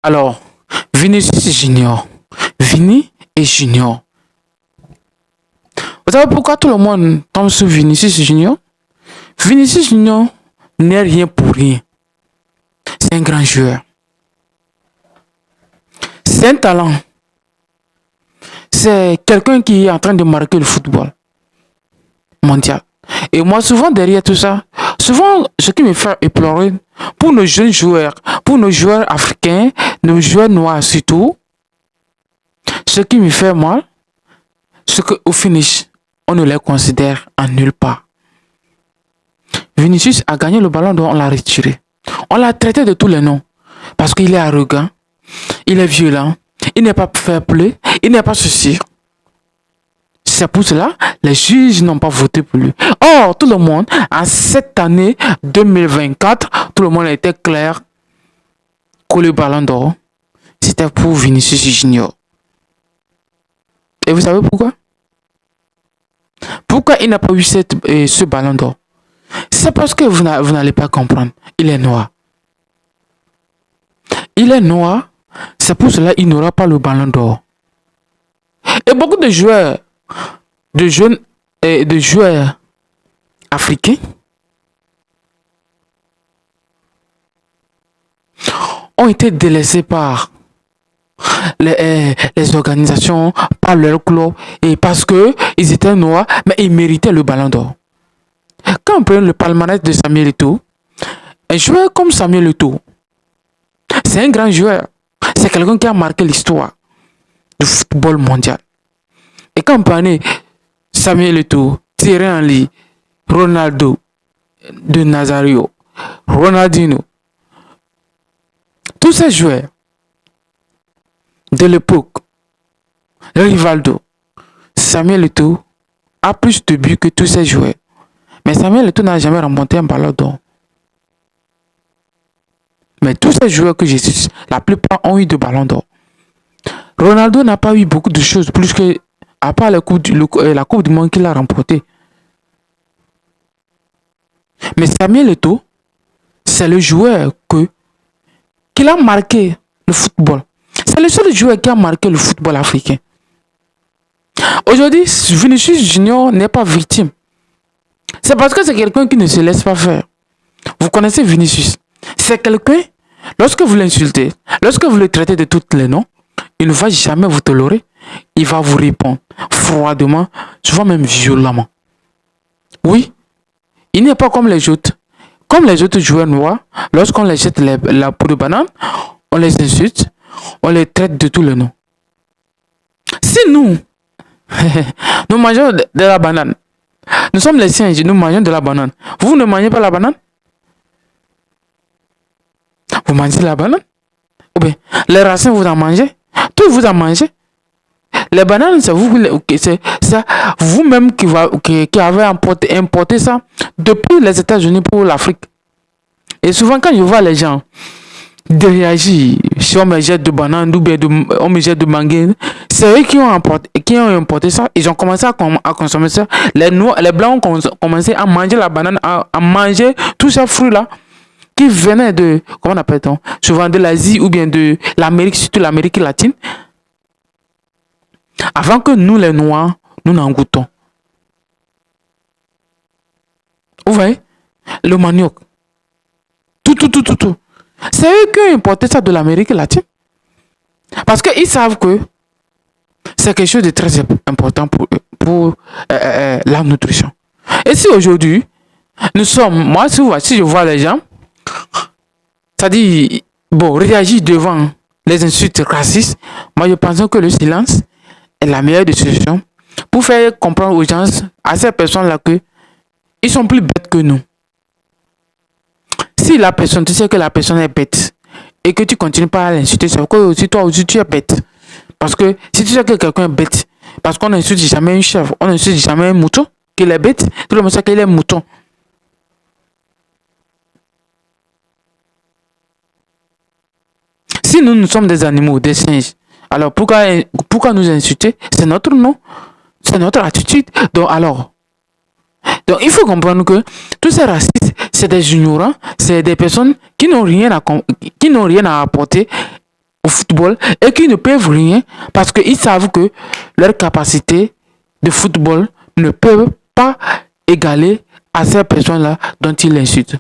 Alors, Vinicius Junior. Vini et Junior. Vous savez pourquoi tout le monde tombe sur Vinicius Junior? Vinicius Junior n'est rien pour rien. C'est un grand joueur. C'est un talent. C'est quelqu'un qui est en train de marquer le football mondial. Et moi, souvent, derrière tout ça, souvent, ce qui me fait éploré, pour nos jeunes joueurs, pour nos joueurs africains, nos joueurs noirs surtout, ce qui me fait mal, c'est qu'au finish, on ne les considère en nulle part. Vinicius a gagné le ballon d'or, on l'a retiré. On l'a traité de tous les noms. Parce qu'il est arrogant, il est violent, il n'est pas fair play, il n'est pas ceci. C'est pour cela les juges n'ont pas voté pour lui. Or, tout le monde, en cette année 2024, tout le monde était clair que le ballon d'or, c'était pour Vinicius Junior. Et vous savez pourquoi? Pourquoi il n'a pas eu ce ballon d'or? C'est parce que vous n'allez pas comprendre. Il est noir. Il est noir, c'est pour cela qu'il n'aura pas le ballon d'or. Et beaucoup de joueurs, de jeunes et de joueurs africains ont été délaissés par les organisations, par leur club, et parce qu'ils étaient noirs, mais ils méritaient le ballon d'or. Quand on prend le palmarès de Samuel Eto'o, un joueur comme Samuel Eto'o, c'est un grand joueur. C'est quelqu'un qui a marqué l'histoire du football mondial. Et quand on prend Samuel Eto'o, Thierry Henry, Ronaldo, de Nazario, Ronaldinho, tous ces joueurs de l'époque, Rivaldo, Samuel Eto'o a plus de buts que tous ces joueurs. Mais Samuel Eto'o n'a jamais remporté un ballon d'or. Mais tous ces joueurs que j'ai cités, la plupart ont eu de ballons d'or. Ronaldo n'a pas eu beaucoup de choses, plus que, à part la Coupe du Monde qu'il a remportée. Mais Samuel Eto'o, c'est le joueur qui a marqué le football. C'est le seul joueur qui a marqué le football africain. Aujourd'hui, Vinicius Junior n'est pas victime. C'est parce que c'est quelqu'un qui ne se laisse pas faire. Vous connaissez Vinicius. C'est quelqu'un, lorsque vous l'insultez, lorsque vous le traitez de tous les noms, il ne va jamais vous tolérer. Il va vous répondre froidement, souvent même violemment. Oui, il n'est pas comme les autres. Comme les autres joueurs noirs, lorsqu'on les jette la peau de banane, on les insulte, on les traite de tous les noms. Si nous, nous mangeons de la banane, nous sommes les singes, nous mangeons de la banane. Vous ne mangez pas la banane? Vous mangez la banane? Ou bien, les racines, vous en mangez? Tout, vous en mangez? Les bananes, c'est vous-même qui avez importé ça depuis les États-Unis pour l'Afrique. Et souvent, quand je vois les gens de réagir, si on me jette de bananes ou bien on me jette de mangue, c'est eux qui ont importé ça. Ils ont commencé à consommer ça. Les blancs ont commencé à manger la banane, à manger tous ces fruits-là qui venaient de, comment on appelle-t-on, souvent de l'Asie ou bien de l'Amérique, surtout l'Amérique latine. Avant que nous, les Noirs, nous n'en goûtons. Vous voyez? Le manioc. Tout. C'est eux qui ont importé ça de l'Amérique latine. Parce qu'ils savent que c'est quelque chose de très important pour la nutrition. Et si aujourd'hui, nous sommes, moi, si je vois les gens, c'est-à-dire, bon, réagir devant les insultes racistes, moi, je pense que le silence est la meilleure des solutions pour faire comprendre aux gens, à ces personnes-là, que ils sont plus bêtes que nous. Si la personne, tu sais que la personne est bête et que tu continues pas à l'insulter, c'est que aussi toi aussi tu es bête. Parce que si tu sais que quelqu'un est bête, parce qu'on n'insulte jamais un chef, on n'insulte jamais un mouton, qu'il est bête, tout le monde sait qu'il est mouton. Si nous sommes des animaux, des singes, alors pourquoi nous insulter? C'est notre nom, c'est notre attitude. Donc il faut comprendre que tous ces racistes, c'est des ignorants, c'est des personnes qui n'ont rien à apporter football et qui ne peuvent rien parce qu'ils savent que leur capacité de football ne peut pas égaler à ces personnes-là dont ils insultent.